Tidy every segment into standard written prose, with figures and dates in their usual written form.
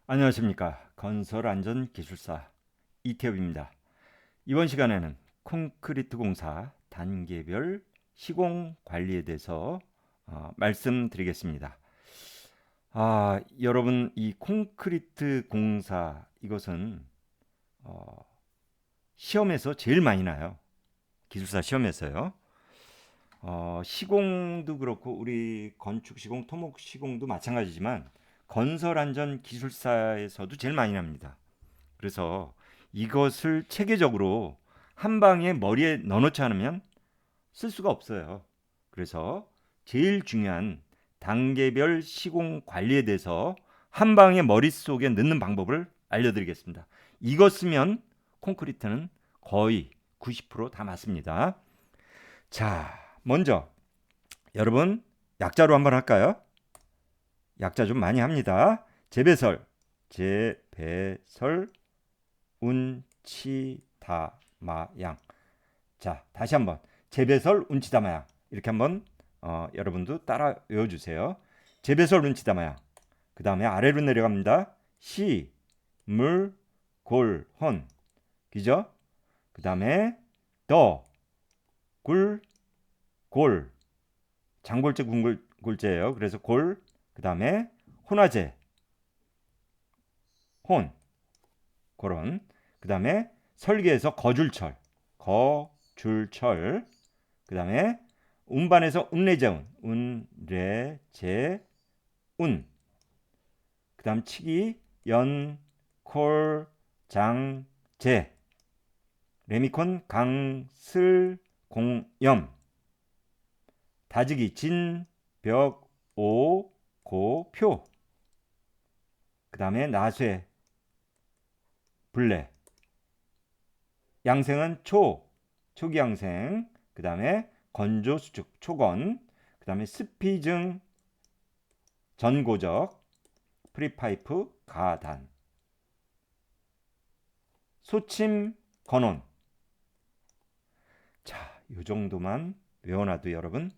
안녕하십니까. 건설안전기술사 이태엽입니다. 이번 시간에는 콘크리트 공사 단계별 시공 관리에 대해서 말씀드리겠습니다. 여러분, 이 콘크리트 공사 이것은 어, 시험에서 제일 많이 나요. 기술사 시험에서요. 시공도 그렇고 우리 건축 시공, 토목 시공도 마찬가지지만 건설안전 기술사에서도 제일 많이 납니다. 그래서 이것을 체계적으로 한 방에 머리에 넣어놓지 않으면 쓸 수가 없어요. 그래서 제일 중요한 단계별 시공 관리에 대해서 한 방에 머릿속에 넣는 방법을 알려드리겠습니다. 이거 쓰면 콘크리트는 거의 90%다 맞습니다. 자, 먼저 여러분 약자로 한번 할까요? 약자 좀 많이 합니다. 재배설, 재배설, 운치다마양. 자, 다시 한번 재배설 운치다마양 이렇게 한번 여러분도 따라 외워주세요. 재배설 운치다마양. 그 다음에 아래로 내려갑니다. 시, 물, 골, 혼. 그죠? 그 다음에 더, 굴, 골. 장골재, 군골재예요. 그래서 골. 그 다음에 혼화재, 혼. 그런. 그 다음에 설계에서 거줄철, 거줄철. 그 다음에 운반에서 운례재운, 운례재운. 그 다음 치기, 연, 콜, 장, 재. 레미콘, 강, 슬, 공, 염. 다지기, 진, 벽, 오, 고, 표. 그 다음에 나쇠, 블레. 양생은 초기 양생. 그 다음에 건조 수축, 초건. 그 다음에 스피증, 전고적, 프리파이프, 가단. 소침, 건원. 자, 요 정도만 외워놔도 여러분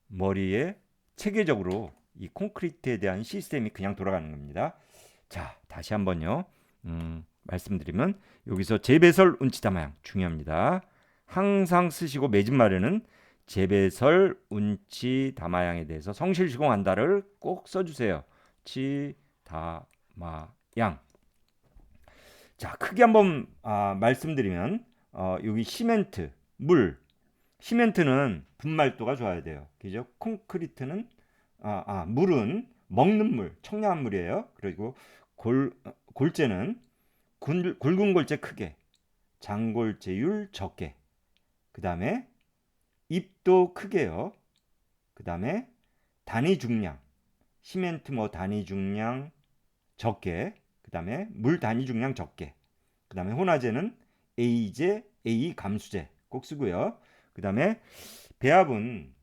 머리에 체계적으로 이 콘크리트에 대한 시스템이 그냥 돌아가는 겁니다. 자, 다시 한번요. 말씀드리면 여기서 재배설 운치다마양 중요합니다. 항상 쓰시고 매집 말에는 재배설 운치다마양에 대해서 성실시공한다를 꼭 써주세요. 치다마양. 자, 크게 한번 말씀드리면 여기 시멘트, 물. 시멘트는 분말도가 좋아야 돼요. 그죠? 콘크리트는 물은 먹는 물, 청량한 물이에요. 그리고 골재는 굵은 골재 크게, 장골재율 적게. 그 다음에 입도 크게요. 그 다음에 단위 중량, 시멘트 뭐 단위 중량 적게. 그 다음에 물 단위 중량 적게. 그 다음에 혼화재는 A재, A 감수재 꼭 쓰고요. 그 다음에 배합은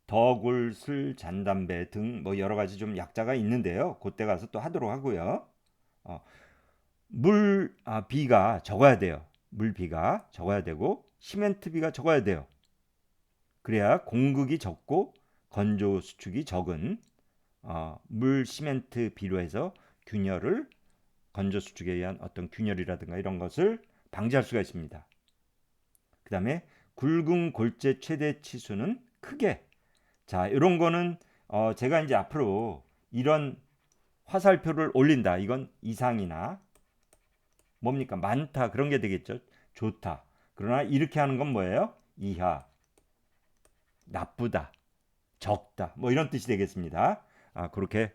덕울, 술, 잔담배 등 뭐 여러 가지 좀 약자가 있는데요. 그때 가서 또 하도록 하고요. 어, 비가 적어야 돼요. 물 비가 적어야 되고 시멘트 비가 적어야 돼요. 그래야 공극이 적고 건조 수축이 적은 물 시멘트 비로 해서 균열을 건조 수축에 의한 어떤 균열이라든가 이런 것을 방지할 수가 있습니다. 그 다음에 굵은 골재 최대 치수는 크게. 자, 이런 거는 제가 이제 앞으로 이런 화살표를 올린다. 이건 이상이나 뭡니까? 많다. 그런 게 되겠죠. 좋다. 그러나 이렇게 하는 건 뭐예요? 이하, 나쁘다, 적다. 뭐 이런 뜻이 되겠습니다. 그렇게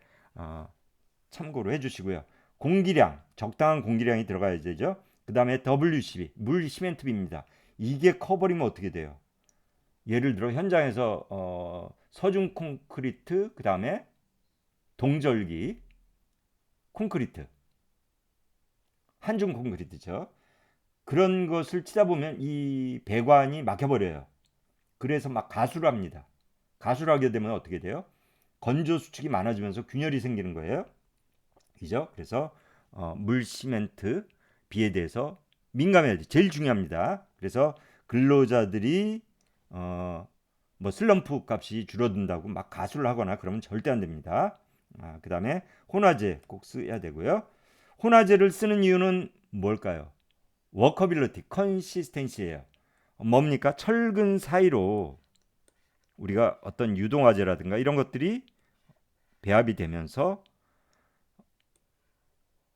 참고로 해주시고요. 공기량, 적당한 공기량이 들어가야 되죠. 그 다음에 WCB, 물 시멘트비입니다. 이게 커버리면 어떻게 돼요? 예를 들어 현장에서 서중 콘크리트, 그 다음에 동절기 콘크리트, 한중 콘크리트죠. 그런 것을 치다 보면 이 배관이 막혀버려요. 그래서 막 가수를 합니다. 가수를 하게 되면 어떻게 돼요? 건조 수축이 많아지면서 균열이 생기는 거예요. 그죠? 그래서 물 시멘트 비에 대해서 민감해야 돼. 제일 중요합니다. 그래서 근로자들이 뭐 슬럼프 값이 줄어든다고 막 가수를 하거나 그러면 절대 안 됩니다. 그 다음에 혼화제 꼭 써야 되고요. 혼화제를 쓰는 이유는 뭘까요? 워커빌리티, 컨시스텐시예요. 뭡니까? 철근 사이로 우리가 어떤 유동화제라든가 이런 것들이 배합이 되면서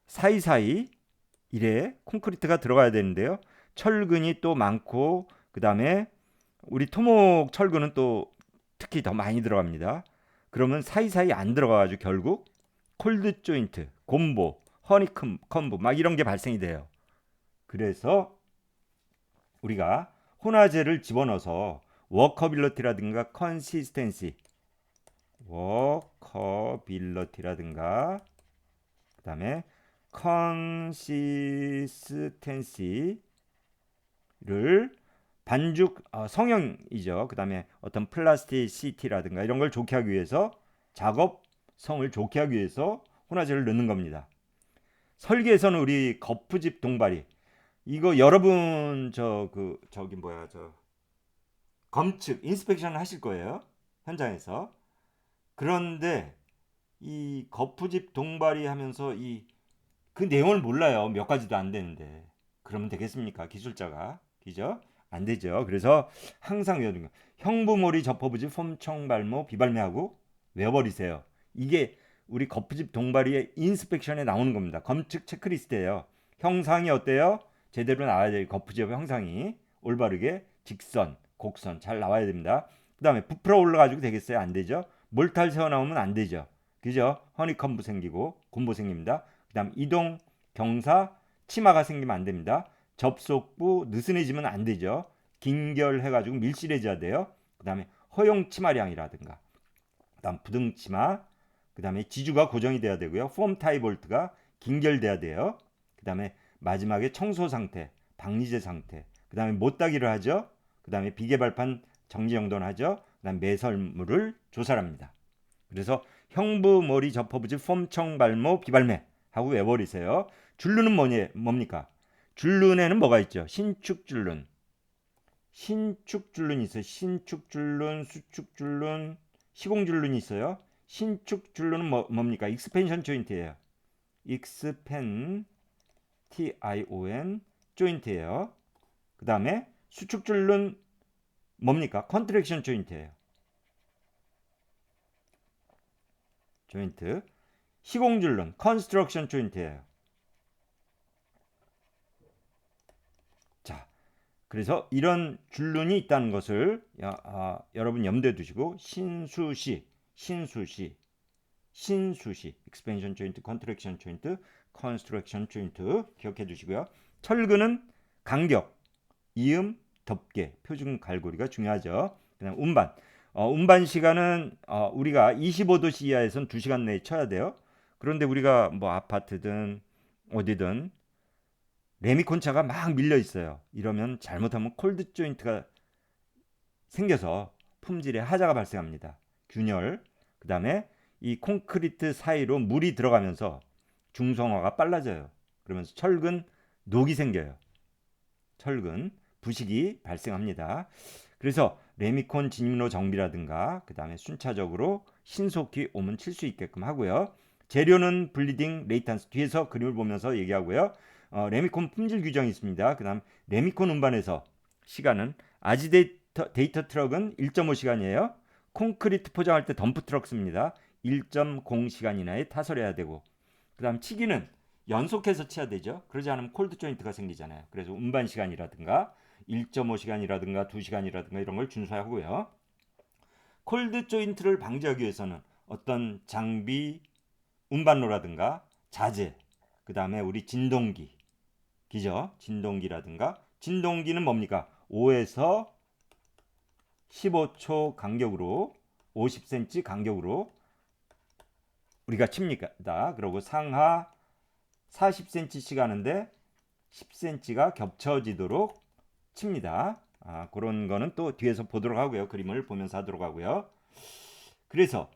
사이사이 이래 콘크리트가 들어가야 되는데요. 철근이 또 많고 그 다음에 우리 토목 철근은 또 특히 더 많이 들어갑니다. 그러면 사이사이 안 들어가가지고 결국 콜드 조인트, 곰보, 허니컴브 막 이런 게 발생이 돼요. 그래서 우리가 혼화제를 집어넣어서 워커빌리티라든가 컨시스텐시, 워커빌리티라든가 그 다음에 컨시스텐시를 반죽 성형이죠. 그 다음에 어떤 플라스티시티라든가 이런 걸 좋게 하기 위해서 작업성을 좋게 하기 위해서 혼화제를 넣는 겁니다. 설계에서는 우리 거푸집 동발이 이거 여러분 저기 뭐야 저 검측 인스펙션 하실 거예요. 현장에서. 그런데 이 거푸집 동발이 하면서 이 그 내용을 몰라요. 몇 가지도 안 되는데. 그러면 되겠습니까? 기술자가. 그죠? 안 되죠. 그래서 항상 외우는 거. 형부모리 접어부지 폼청발모 비발매하고 외워버리세요. 이게 우리 거푸집 동발이의 인스펙션에 나오는 겁니다. 검측 체크리스트예요. 형상이 어때요? 제대로 나와야 돼요. 거푸집 형상이 올바르게 직선, 곡선 잘 나와야 됩니다. 그 다음에 부풀어 올라가지고 되겠어요? 안 되죠. 몰탈 새어 나오면 안 되죠. 그죠? 허니컴브 생기고 곰보 생깁니다. 그 다음 이동 경사 치마가 생기면 안 됩니다. 접속부 느슨해지면 안 되죠. 긴결해가지고 밀실해져야 돼요. 그 다음에 허용 치마량이라든가 그 다음 부등 치마 그 다음에 지주가 고정이 돼야 되고요. 폼 타이 볼트가 긴결돼야 돼요. 그 다음에 마지막에 청소 상태 방리제 상태 그 다음에 못따기를 하죠. 그 다음에 비계발판 정지정돈 하죠. 그 다음에 매설물을 조사합니다. 그래서 형부 머리 접어부지 폼청 발모 비발매 하고 외워리세요. 줄눈은 뭡니까? 줄눈에는 뭐가 있죠? 신축줄눈, 신축줄눈이 있어요. 신축줄눈, 수축줄눈, 시공줄눈이 있어요. 신축줄눈은 뭡니까? 익스펜션 조인트예요. 익스펜 TION 조인트예요. 그 다음에 수축줄눈 뭡니까? 컨트랙션 조인트예요. 조인트. 시공줄눈 컨스트럭션 조인트예요. 자, 그래서 이런 줄눈이 있다는 것을 여러분 염두에 두시고 신수시, 익스펜션 조인트, 컨트랙션 조인트, 컨스트럭션 조인트 기억해 두시고요. 철근은 간격, 이음, 덮개, 표준 갈고리가 중요하죠. 그다음 운반. 운반 시간은 우리가 25도씨 이하에선 2시간 내에 쳐야 돼요. 그런데 우리가 뭐 아파트든 어디든 레미콘차가 막 밀려 있어요. 이러면 잘못하면 콜드 조인트가 생겨서 품질에 하자가 발생합니다. 균열, 그 다음에 이 콘크리트 사이로 물이 들어가면서 중성화가 빨라져요. 그러면서 철근 녹이 생겨요. 철근 부식이 발생합니다. 그래서 레미콘 진입로 정비라든가 그 다음에 순차적으로 신속히 오면 칠 수 있게끔 하고요. 재료는 블리딩, 레이탄스 뒤에서 그림을 보면서 얘기하고요. 레미콘 품질 규정이 있습니다. 그 다음 레미콘 운반에서 시간은 아지데이터 트럭은 1.5시간이에요. 콘크리트 포장할 때 덤프 트럭 씁니다. 1.0시간 이내에 타설해야 되고 그 다음 치기는 연속해서 치야 되죠. 그러지 않으면 콜드 조인트가 생기잖아요. 그래서 운반 시간이라든가 1.5시간이라든가 2시간이라든가 이런 걸 준수하고요. 콜드 조인트를 방지하기 위해서는 어떤 장비, 운반로라든가 자재, 그 다음에 우리 진동기, 기죠? 진동기라든가 진동기는 뭡니까? 5에서 15초 간격으로 50cm 간격으로 우리가 칩니다. 그리고 상하 40cm씩 하는데 10cm가 겹쳐지도록 칩니다. 그런 거는 또 뒤에서 보도록 하고요. 그림을 보면서 하도록 하고요. 그래서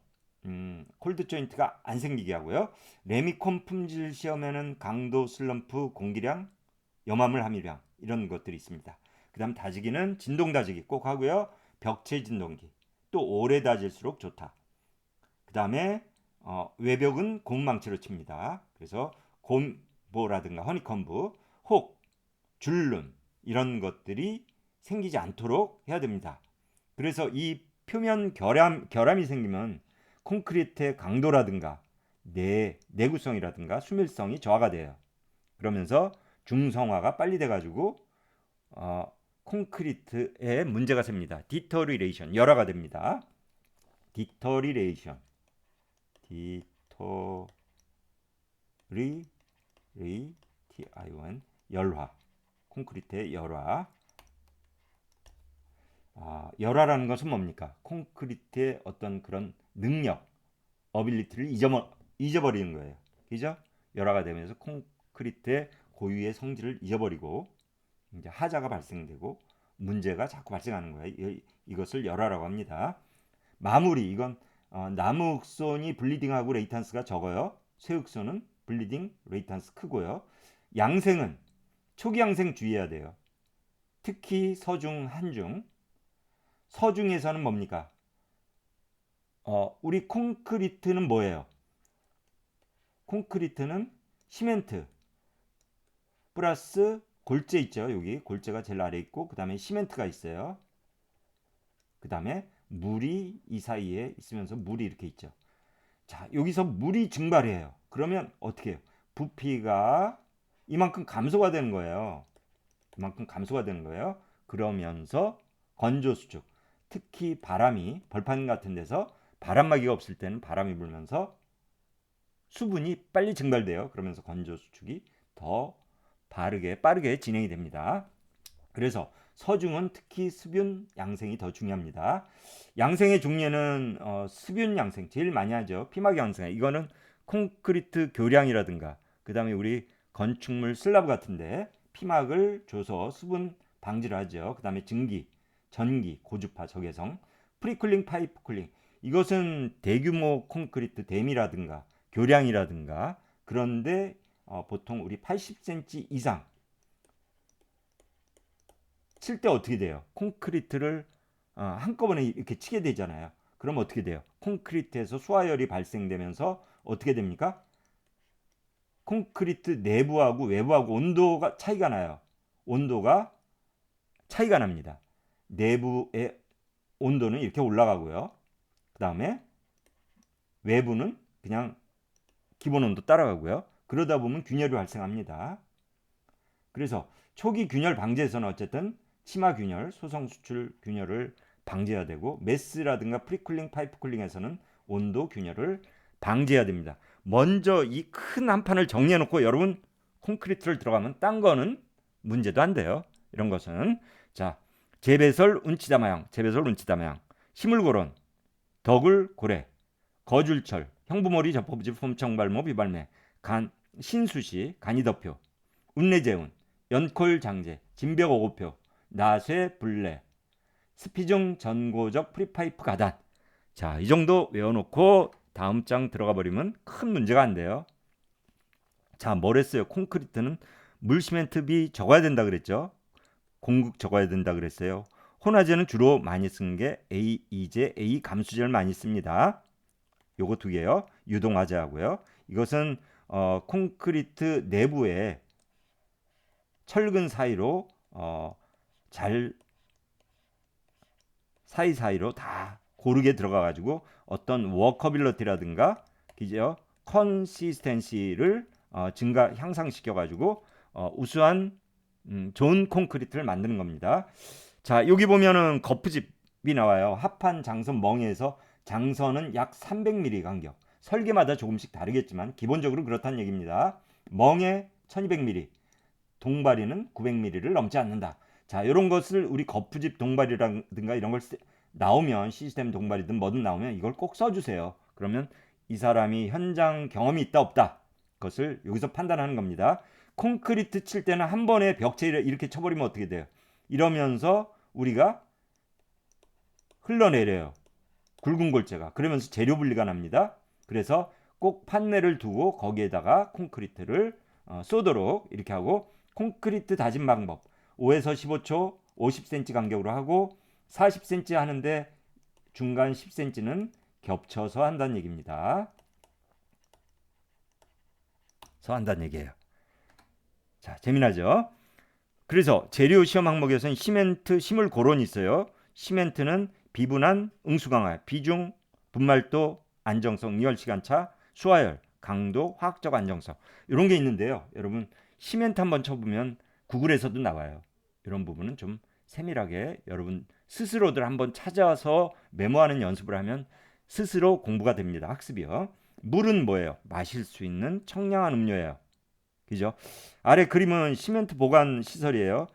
콜드 조인트가 안 생기게 하고요. 레미콘 품질 시험에는 강도, 슬럼프, 공기량, 염화물 함유량 이런 것들이 있습니다. 그 다음 다지기는 진동 다지기 꼭 하고요. 벽체 진동기 또 오래 다질수록 좋다. 그 다음에 외벽은 고무망치로 칩니다. 그래서 곰보라든가 허니콤브, 혹, 줄눈 이런 것들이 생기지 않도록 해야 됩니다. 그래서 이 표면 결함이 생기면 콘크리트의 강도라든가 내구성이라든가 수밀성이 저하가 돼요. 그러면서 중성화가 빨리 돼가지고 콘크리트에 문제가 생깁니다. 디터리레이션, 열화가 됩니다. 디터리레이션, 열화, 콘크리트의 열화. 열화라는 것은 뭡니까? 콘크리트의 어떤 그런 능력, 어빌리티를 잊어버리는 거예요. 그죠? 열화가 되면서 콘크리트의 고유의 성질을 잊어버리고 이제 하자가 발생되고 문제가 자꾸 발생하는 거예요. 이것을 열화라고 합니다. 마무리, 이건 나무 흑손이 블리딩하고 레이탄스가 적어요. 쇠 흑손은 블리딩, 레이탄스 크고요. 양생은 초기 양생 주의해야 돼요. 특히 서중, 한중. 서중에서는 뭡니까? 우리 콘크리트는 뭐예요? 콘크리트는 시멘트 플러스 골재 있죠. 여기 골재가 제일 아래 있고 그 다음에 시멘트가 있어요. 그 다음에 물이 이 사이에 있으면서 물이 이렇게 있죠. 자, 여기서 물이 증발해요. 그러면 어떻게 해요? 부피가 이만큼 감소가 되는 거예요. 이만큼 감소가 되는 거예요. 그러면서 건조 수축, 특히 바람이 벌판 같은 데서 바람막이가 없을 때는 바람이 불면서 수분이 빨리 증발돼요. 그러면서 건조 수축이 더 빠르게 진행이 됩니다. 그래서 서중은 특히 습윤 양생이 더 중요합니다. 양생의 종류는 습윤 양생 제일 많이 하죠. 피막 양생. 이거는 콘크리트 교량이라든가 그 다음에 우리 건축물 슬라브 같은데 피막을 줘서 수분 방지를 하죠. 그 다음에 증기, 전기, 고주파, 적외성, 프리쿨링, 파이프 쿨링. 이것은 대규모 콘크리트 댐이라든가 교량이라든가 그런데 보통 우리 80cm 이상 칠 때 어떻게 돼요? 콘크리트를 한꺼번에 이렇게 치게 되잖아요. 그럼 어떻게 돼요? 콘크리트에서 수하열이 발생되면서 어떻게 됩니까? 콘크리트 내부하고 외부하고 온도가 차이가 나요. 온도가 차이가 납니다. 내부의 온도는 이렇게 올라가고요. 그 다음에 외부는 그냥 기본 온도 따라가고요. 그러다 보면 균열이 발생합니다. 그래서 초기 균열 방지에서는 어쨌든 치마 균열, 소성 수출 균열을 방지해야 되고 메스라든가 프리쿨링, 파이프 쿨링에서는 온도 균열을 방지해야 됩니다. 먼저 이 큰 한 판을 정리해 놓고 여러분 콘크리트를 들어가면 딴 거는 문제도 안 돼요. 이런 것은 자, 재배설 운치다마형, 시물고론, 덕을 고래, 거줄철, 형부머리, 저퍼부지, 폼청발모, 비발매, 신수시, 간이더표, 운내재운, 연콜장제, 진벽오고표, 나쇠, 불레, 스피중 전고적 프리파이프 가단. 자, 이 정도 외워놓고 다음 장 들어가 버리면 큰 문제가 안 돼요. 자, 뭘 했어요? 콘크리트는 물시멘트비 적어야 된다 그랬죠? 공급 적어야 된다 그랬어요. 혼화제는 주로 많이 쓴 게 A2제, A 감수제를 많이 씁니다. 요거 두 개요. 유동화제하고요. 이것은 콘크리트 내부에 철근 사이로 잘 사이사이로 다 고르게 들어가 가지고 어떤 워커빌러티라든가 그죠? 컨시스텐시를 향상시켜 가지고 우수한 좋은 콘크리트를 만드는 겁니다. 자, 여기 보면은 거푸집이 나와요. 합판 장선 멍에서 장선은 약 300mm 간격. 설계마다 조금씩 다르겠지만 기본적으로 그렇다는 얘기입니다. 멍에 1200mm, 동바리는 900mm를 넘지 않는다. 자, 이런 것을 우리 거푸집 동바리라든가 이런 걸 나오면 시스템 동바리든 뭐든 나오면 이걸 꼭 써주세요. 그러면 이 사람이 현장 경험이 있다 없다 그것을 여기서 판단하는 겁니다. 콘크리트 칠 때는 한 번에 벽체를 이렇게 쳐버리면 어떻게 돼요? 이러면서 우리가 흘러내려요. 굵은 골재가. 그러면서 재료 분리가 납니다. 그래서 꼭 판넬을 두고 거기에다가 콘크리트를 쏘도록 이렇게 하고 콘크리트 다짐 방법 5에서 15초 50cm 간격으로 하고 40cm 하는데 중간 10cm는 겹쳐서 한다는 얘기입니다. 한다는 얘기예요. 자, 재미나죠? 그래서 재료 시험 항목에서는 시멘트, 심을 고론이 있어요. 시멘트는 비분한, 응수 강화, 비중, 분말도, 안정성, 이열 시간차, 수화열, 강도, 화학적 안정성 이런 게 있는데요. 여러분 시멘트 한번 쳐보면 구글에서도 나와요. 이런 부분은 좀 세밀하게 여러분 스스로들 한번 찾아서 메모하는 연습을 하면 스스로 공부가 됩니다. 학습이요. 물은 뭐예요? 마실 수 있는 청량한 음료예요. 그죠? 아래 그림은 시멘트 보관 시설이에요.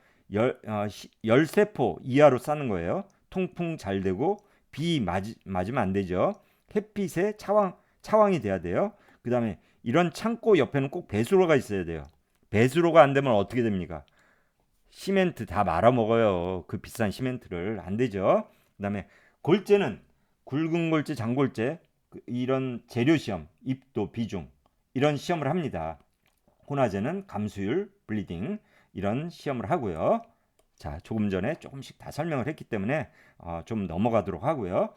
열세포 이하로 쌓는 거예요. 통풍 잘 되고 비 맞으면 안 되죠. 햇빛에 차왕이 돼야 돼요. 그 다음에 이런 창고 옆에는 꼭 배수로가 있어야 돼요. 배수로가 안 되면 어떻게 됩니까? 시멘트 다 말아먹어요. 그 비싼 시멘트를. 안 되죠. 그 다음에 골재는 굵은 골재, 장골재 이런 재료 시험, 입도, 비중 이런 시험을 합니다. 혼화제는 감수율, 블리딩 이런 시험을 하고요. 자, 조금 전에 조금씩 다 설명을 했기 때문에 좀 넘어가도록 하고요.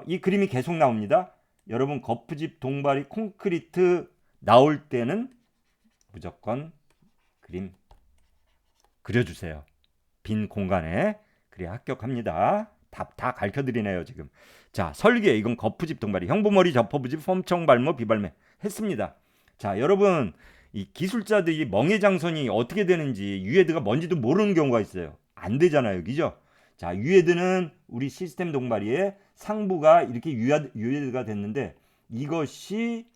이 그림이 계속 나옵니다. 여러분 거푸집, 동바리, 콘크리트 나올 때는 무조건 그림 그려주세요. 빈 공간에. 그래야 합격합니다. 답 다 가르쳐드리네요 지금. 자, 설계 이건 거푸집, 동바리, 형부머리, 접어부집, 폼청, 발모, 비발매 했습니다. 자, 여러분 이 기술자들이 멍해장선이 어떻게 되는지 유헤드가 뭔지도 모르는 경우가 있어요. 안 되잖아요. 그죠? 자, 유헤드는 우리 시스템 동바리의 상부가 이렇게 유헤드가 됐는데 이것이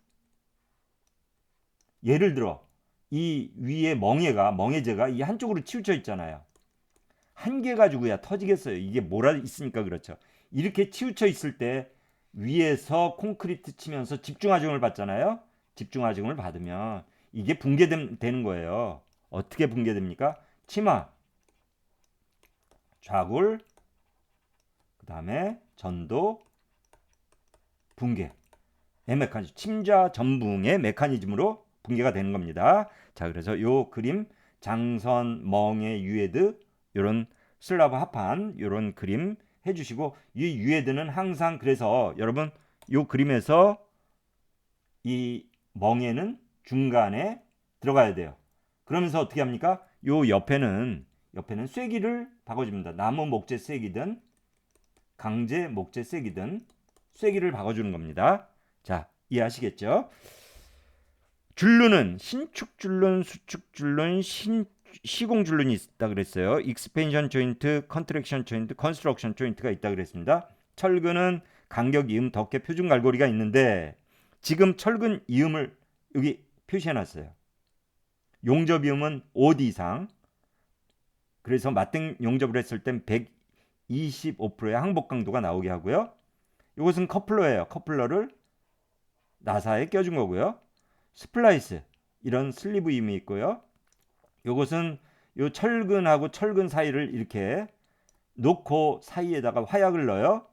예를 들어 이 위에 멍해제가 이 한쪽으로 치우쳐 있잖아요. 한 개 가지고야 터지겠어요. 이게 뭐라 있으니까 그렇죠. 이렇게 치우쳐 있을 때 위에서 콘크리트 치면서 집중하중을 받잖아요. 집중하중을 받으면 이게 붕괴되는 거예요. 어떻게 붕괴됩니까? 치마, 좌굴, 그 다음에 전도, 붕괴. 메커니즘, 침자 전붕의 메커니즘으로 붕괴가 되는 겁니다. 자, 그래서 요 그림 장선, 멍해, 유헤드 요런 슬라브 합판 요런 그림 해주시고 이 유헤드는 항상 그래서 여러분 요 그림에서 이 멍해는 중간에 들어가야 돼요. 그러면서 어떻게 합니까? 요 옆에는 쐐기를 박아줍니다. 나무 목재 쐐기든 강제 목재 쐐기든 쐐기를 박아주는 겁니다. 자, 이해하시겠죠? 줄눈은 신축줄눈, 수축줄눈, 시공줄눈이 있다 그랬어요. 익스펜션 조인트, 컨트랙션 조인트, 컨스트럭션 조인트가 있다 그랬습니다. 철근은 간격 이음, 덮개, 표준 갈고리가 있는데 지금 철근 이음을 여기 표시해놨어요. 용접 이음은 5D 이상. 그래서 맞등 용접을 했을 땐 125%의 항복 강도가 나오게 하고요. 이것은 커플러예요. 커플러를 나사에 껴준 거고요. 스플라이스 이런 슬리브 임이 있고요. 이것은 요 철근하고 철근 사이를 이렇게 놓고 사이에다가 화약을 넣어요.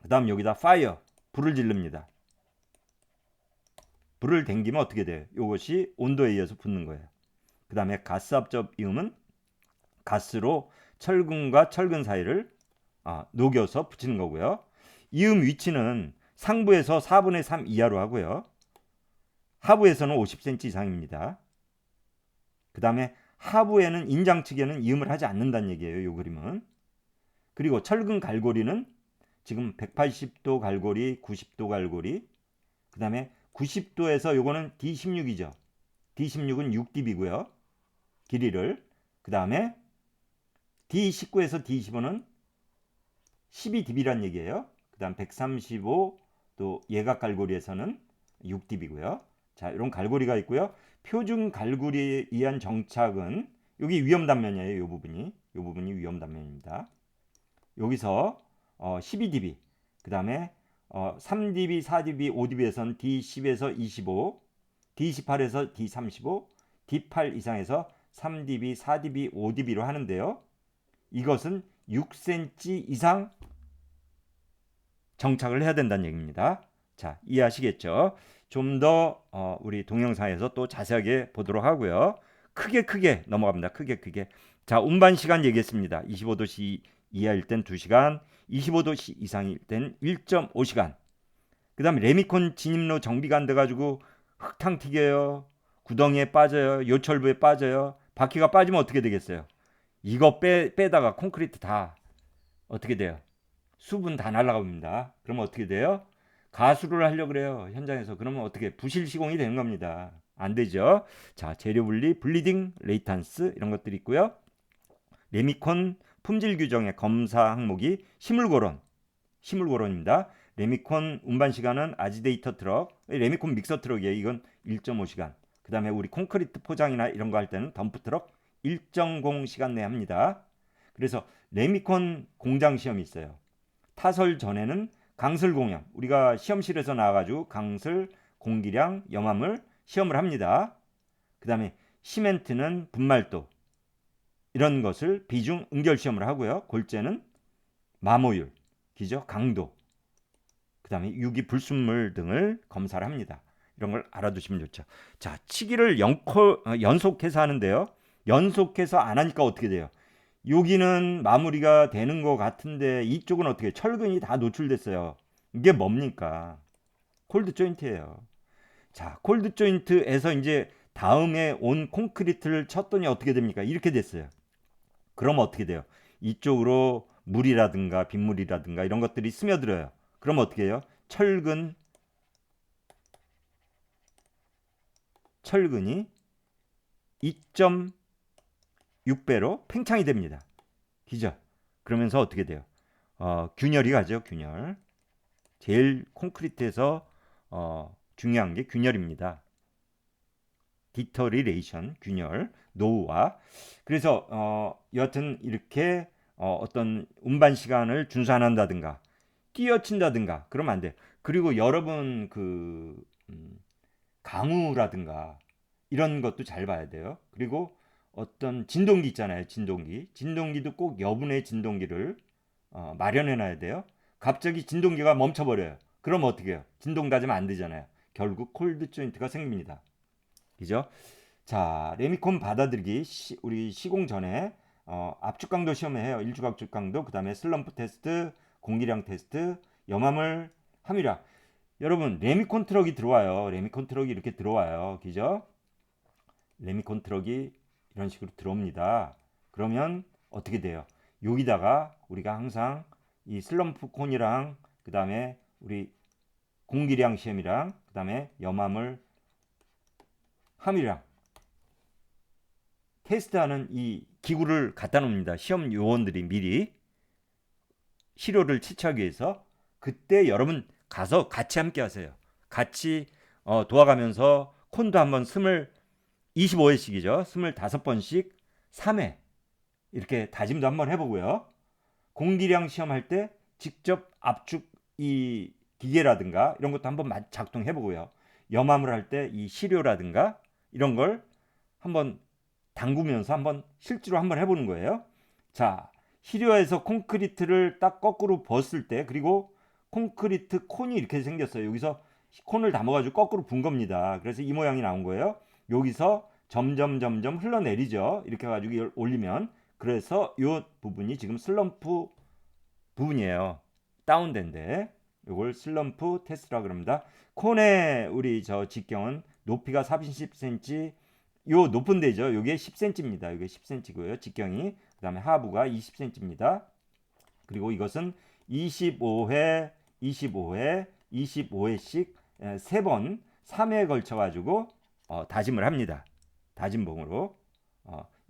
그 다음 여기다 파이어 불을 지릅니다. 불을 댕기면 어떻게 돼요? 이것이 온도에 의해서 붙는 거예요. 그 다음에 가스 압접 이음은 가스로 철근과 철근 사이를 녹여서 붙이는 거고요. 이음 위치는 상부에서 4분의 3 이하로 하고요. 하부에서는 50cm 이상입니다. 그 다음에 하부에는 인장측에는 이음을 하지 않는다는 얘기예요. 이 그림은. 그리고 철근 갈고리는 지금 180도 갈고리, 90도 갈고리, 그 다음에 90도에서 요거는 D16이죠. D16은 6dB고요. 길이를. 그 다음에 D19에서 D15는 12dB란 얘기예요. 그 다음 135 또 예각 갈고리에서는 6dB고요. 자, 이런 갈고리가 있고요. 표준 갈고리에 의한 정착은 여기 위험 단면이에요. 이 부분이 위험 단면입니다. 여기서 12dB, 그 다음에 3dB, 4dB, 5dB에서는 D10에서 25, D18에서 D35, D8 이상에서 3dB, 4dB, 5dB로 하는데요. 이것은 6cm 이상 정착을 해야 된다는 얘기입니다. 자, 이해하시겠죠? 좀 더 우리 동영상에서 또 자세하게 보도록 하고요. 크게 넘어갑니다. 크게. 자, 운반 시간 얘기했습니다. 25도씨 이하일 땐 2시간, 25도씨 이상일 땐 1.5시간. 그 다음에 레미콘 진입로 정비가 안 돼가지고 흙탕 튀겨요. 구덩이에 빠져요. 요철부에 빠져요. 바퀴가 빠지면 어떻게 되겠어요? 이거 빼다가 콘크리트 다 어떻게 돼요? 수분 다 날아갑니다. 그러면 어떻게 돼요? 가수를 하려고 그래요. 현장에서. 그러면 어떻게 부실 시공이 되는 겁니다. 안 되죠. 자, 재료 분리, 블리딩, 레이탄스 이런 것들이 있고요. 레미콘 품질 규정의 검사 항목이 시물고론입니다. 레미콘 운반 시간은 아지데이터 트럭, 레미콘 믹서 트럭이에요. 이건 1.5시간. 그 다음에 우리 콘크리트 포장이나 이런 거 할 때는 덤프 트럭 1.0시간 내에 합니다. 그래서 레미콘 공장 시험이 있어요. 타설 전에는 강설 공형, 우리가 시험실에서 나와가지고 강설, 공기량, 염화물 시험을 합니다. 그 다음에 시멘트는 분말도 이런 것을 비중 응결 시험을 하고요. 골재는 마모율, 기죠, 강도, 그 다음에 유기 불순물 등을 검사를 합니다. 이런 걸 알아두시면 좋죠. 자, 치기를 연속해서 하는데요. 연속해서 안 하니까 어떻게 돼요? 여기는 마무리가 되는 것 같은데 이쪽은 어떻게 철근이 다 노출됐어요. 이게 뭡니까? 콜드 조인트예요. 자, 콜드 조인트에서 이제 다음에 온 콘크리트를 쳤더니 어떻게 됩니까? 이렇게 됐어요. 그럼 어떻게 돼요? 이쪽으로 물이라든가 빗물이라든가 이런 것들이 스며들어요. 그럼 어떻게 해요? 철근이 2.6배로 팽창이 됩니다. 그죠? 그러면서 어떻게 돼요? 균열이 가죠, 균열. 제일 콘크리트에서 중요한 게 균열입니다. 디터리레이션, 균열, 노후화. 그래서 여하튼 이렇게 어떤 운반 시간을 준수 안 한다든가 뛰어친다든가 그러면 안 돼. 그리고 여러분 강우라든가 이런 것도 잘 봐야 돼요. 그리고 어떤 진동기 있잖아요. 진동기도 꼭 여분의 진동기를 마련해 놔야 돼요. 갑자기 진동기가 멈춰버려요. 그럼 어떻게 해요? 진동 닫으면 안 되잖아요. 결국 콜드 조인트가 생깁니다. 그죠? 자, 레미콘 받아들이기 우리 시공 전에 압축 강도 시험해요. 일축 압축 강도, 그 다음에 슬럼프 테스트, 공기량 테스트, 염화물 함유량. 여러분 레미콘 트럭이 들어와요. 레미콘 트럭이 이렇게 들어와요. 그죠? 레미콘 트럭이 이런 식으로 들어옵니다. 그러면 어떻게 돼요? 여기다가 우리가 항상 이 슬럼프 콘이랑 그 다음에 우리 공기량 시험이랑 그 다음에 염화물 함유량 테스트하는 이 기구를 갖다 놓습니다. 시험 요원들이 미리 시료를 채취하기 위해서. 그때 여러분 가서 같이 함께 하세요. 같이 도와가면서 콘도 한번 25회씩이죠. 25번씩 3회 이렇게 다짐도 한번 해보고요. 공기량 시험할 때 직접 압축 이 기계라든가 이런 것도 한번 작동해보고요. 염화물 할 때 이 시료라든가 이런 걸 한번 담그면서 한번 실제로 한번 해보는 거예요. 자, 시료에서 콘크리트를 딱 거꾸로 벗을 때, 그리고 콘크리트 콘이 이렇게 생겼어요. 여기서 콘을 담아가지고 거꾸로 분 겁니다. 그래서 이 모양이 나온 거예요. 여기서 점점 흘러내리죠. 이렇게 해가지고 이걸 올리면. 그래서 이 부분이 지금 슬럼프 부분이에요. 다운된데 이걸 슬럼프 테스트라 그럽니다. 콘의 우리 저 직경은 높이가 30cm, 요 높은 데죠. 요게 10cm입니다. 요게 10cm고요. 직경이. 그다음에 하부가 20cm입니다. 그리고 이것은 25회, 25회, 25회씩 3번, 3회에 걸쳐 가지고 다짐을 합니다. 다짐봉으로.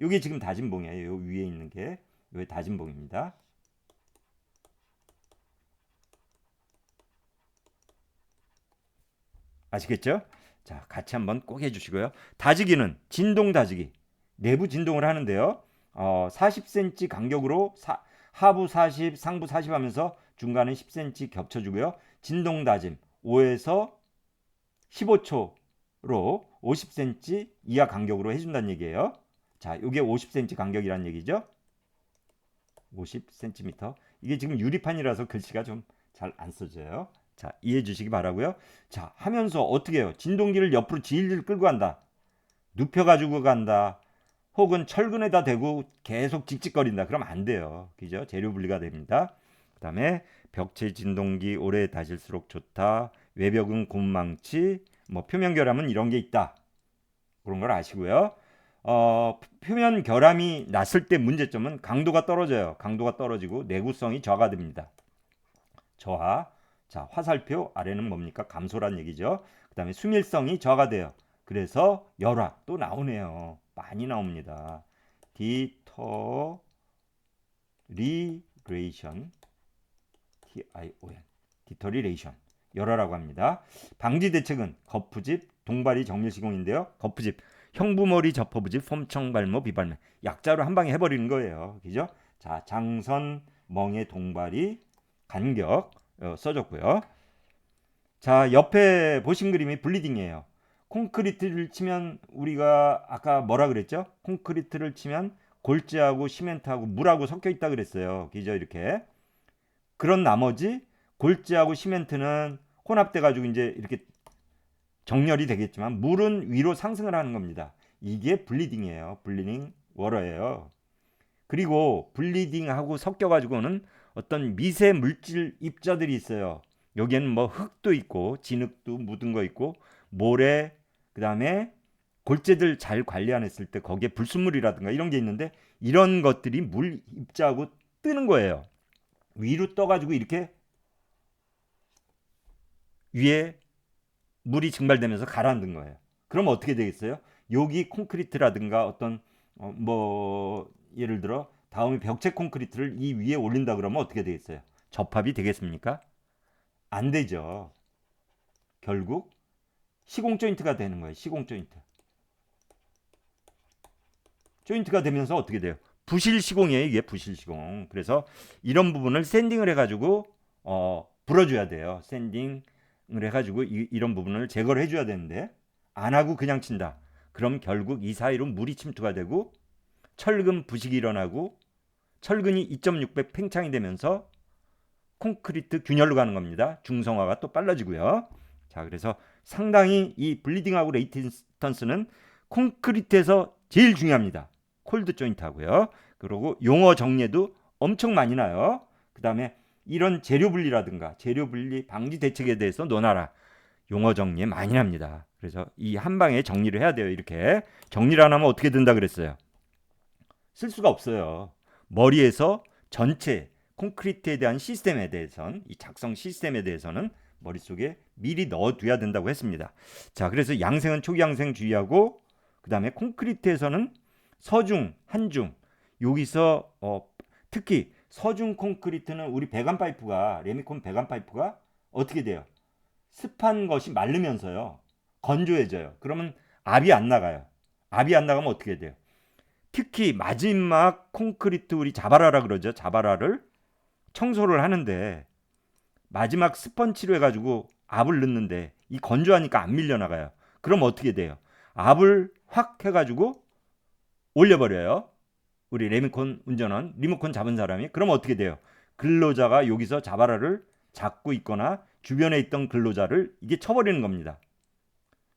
요게 지금 다짐봉이에요. 요 위에 있는 게 요게 다짐봉입니다. 아시겠죠? 자, 같이 한번 꼭 해주시고요. 다지기는 진동 다지기, 내부 진동을 하는데요. 40cm 간격으로 하부 40, 상부 40 하면서 중간에 10cm 겹쳐주고요. 진동 다짐 5에서 15초로 50cm 이하 간격으로 해준다는 얘기예요. 자, 이게 50cm 간격이란 얘기죠. 50cm. 이게 지금 유리판이라서 글씨가 좀 잘 안 써져요. 자, 이해해 주시기 바라고요. 자, 하면서 어떻게 해요? 진동기를 옆으로 질질 끌고 간다. 눕혀가지고 간다. 혹은 철근에다 대고 계속 찍찍거린다. 그러면 안 돼요. 그죠? 재료 분리가 됩니다. 그 다음에 벽체 진동기 오래 다실수록 좋다. 외벽은 곰망치, 뭐 표면 결함은 이런 게 있다. 그런 걸 아시고요. 표면 결함이 났을 때 문제점은 강도가 떨어져요. 강도가 떨어지고 내구성이 저하가 됩니다. 저하. 자, 화살표 아래는 뭡니까? 감소란 얘기죠. 그 다음에 수밀성이 저하가 돼요. 그래서 열화 또 나오네요. 많이 나옵니다. 디터리레이션, TION, 디터리레이션, 열화라고 합니다. 방지 대책은 거푸집, 동발이 정밀시공인데요. 거푸집, 형부머리, 접허부집, 폼청발모, 비발매. 약자로 한 방에 해버리는 거예요. 그죠? 자, 장선, 멍에, 동발이, 간격 써줬고요. 자, 옆에 보신 그림이 블리딩이에요. 콘크리트를 치면 우리가 아까 뭐라 그랬죠? 콘크리트를 치면 골재하고 시멘트하고 물하고 섞여 있다 그랬어요. 그죠? 이렇게. 그런 나머지 골재하고 시멘트는 혼합돼 가지고 이제 이렇게 정렬이 되겠지만 물은 위로 상승을 하는 겁니다. 이게 블리딩이에요. 블리딩 워러예요. 그리고 블리딩하고 섞여 가지고는 어떤 미세 물질 입자들이 있어요. 여기에는 뭐 흙도 있고 진흙도 묻은 거 있고 모래, 그다음에 골재들 잘 관리 안 했을 때 거기에 불순물이라든가 이런 게 있는데 이런 것들이 물 입자하고 뜨는 거예요. 위로 떠 가지고 이렇게 위에 물이 증발되면서 가라앉은 거예요. 그럼 어떻게 되겠어요? 여기 콘크리트라든가 어떤 뭐 예를 들어 다음에 벽체 콘크리트를 이 위에 올린다 그러면 어떻게 되겠어요? 접합이 되겠습니까? 안 되죠. 결국 시공 조인트가 되는 거예요. 시공 조인트. 조인트가 되면서 어떻게 돼요? 부실 시공이에요. 이게 부실 시공. 그래서 이런 부분을 샌딩을 해가지고 불어줘야 돼요. 샌딩을 해가지고 이런 부분을 제거를 해줘야 되는데 안 하고 그냥 친다. 그럼 결국 이 사이로 물이 침투가 되고 철근 부식이 일어나고 철근이 2.6배 팽창이 되면서 콘크리트 균열로 가는 겁니다. 중성화가 또 빨라지고요. 자, 그래서 상당히 이 블리딩하고 레이지스턴스는 콘크리트에서 제일 중요합니다. 콜드 조인트 하고요. 그리고 용어 정리도 엄청 많이 나요. 그 다음에 이런 재료 분리라든가 재료 분리 방지 대책에 대해서 논하라. 용어 정리 많이 납니다. 그래서 이 한 방에 정리를 해야 돼요. 이렇게 정리를 안 하면 어떻게 된다 그랬어요? 쓸 수가 없어요. 머리에서 전체 콘크리트에 대한 시스템에 대해서는 이 작성 시스템에 대해서는 머릿속에 미리 넣어둬야 된다고 했습니다. 자, 그래서 양생은 초기 양생 주의하고 그 다음에 콘크리트에서는 서중, 한중 여기서 특히 서중 콘크리트는 우리 배관 파이프가 레미콘 배관 파이프가 어떻게 돼요? 습한 것이 마르면서요 건조해져요. 그러면 압이 안 나가요. 압이 안 나가면 어떻게 돼요? 특히 마지막 콘크리트 우리 자바라라 그러죠. 자바라를 청소를 하는데 마지막 스펀치로 해가지고 압을 넣는데 이 건조하니까 안 밀려나가요. 그럼 어떻게 돼요? 압을 확 해가지고 올려버려요. 우리 레미콘 운전원 리모컨 잡은 사람이. 그럼 어떻게 돼요? 근로자가 여기서 자바라를 잡고 있거나 주변에 있던 근로자를 이게 쳐버리는 겁니다.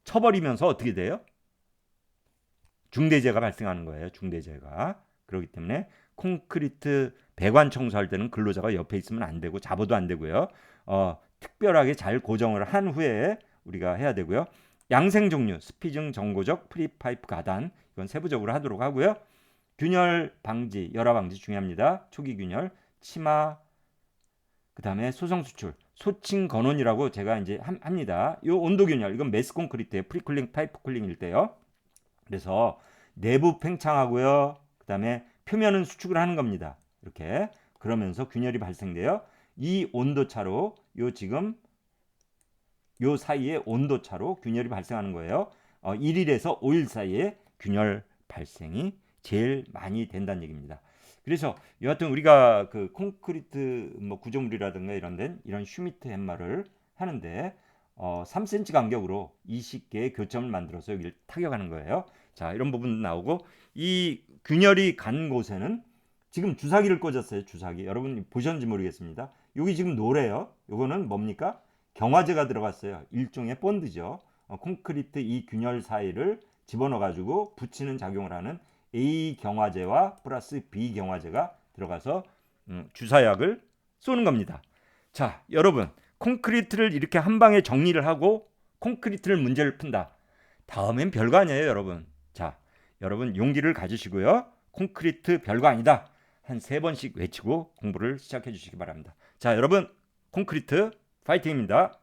쳐버리면서 어떻게 돼요? 중대재해가 발생하는 거예요. 중대재해가. 그렇기 때문에 콘크리트 배관 청소할 때는 근로자가 옆에 있으면 안 되고 잡아도 안 되고요. 특별하게 잘 고정을 한 후에 우리가 해야 되고요. 양생 종류, 스피증, 정고적, 프리파이프 가단 이건 세부적으로 하도록 하고요. 균열 방지, 열화 방지 중요합니다. 초기 균열, 치마, 그 다음에 소성 수출, 소칭 건원이라고 제가 이제 합니다. 이 온도 균열, 이건 메스 콘크리트의 프리쿨링, 파이프 쿨링일 때요. 그래서 내부 팽창하고요. 그 다음에 표면은 수축을 하는 겁니다. 이렇게 그러면서 균열이 발생돼요. 이 온도 차로 요 지금 요 사이에 온도 차로 균열이 발생하는 거예요. 1일에서 5일 사이에 균열 발생이 제일 많이 된다는 얘기입니다. 그래서 여하튼 우리가 그 콘크리트 뭐 구조물이라든가 이런 데는 이런 슈미트 햅말을 하는데 3cm 간격으로 20개의 교점을 만들어서 여기를 타격하는 거예요. 자, 이런 부분도 나오고 이 균열이 간 곳에는 지금 주사기를 꽂았어요. 주사기. 여러분 보셨는지 모르겠습니다. 여기 지금 노래요. 요거는 뭡니까? 경화제가 들어갔어요. 일종의 본드죠. 콘크리트 이 균열 사이를 집어넣어 가지고 붙이는 작용을 하는 A 경화제와 플러스 B 경화제가 들어가서 주사약을 쏘는 겁니다. 자, 여러분 콘크리트를 이렇게 한 방에 정리를 하고 콘크리트를 문제를 푼다. 다음엔 별거 아니에요, 여러분. 자, 여러분 용기를 가지시고요. 콘크리트 별거 아니다. 한 3번씩 외치고 공부를 시작해 주시기 바랍니다. 자, 여러분 콘크리트 파이팅입니다.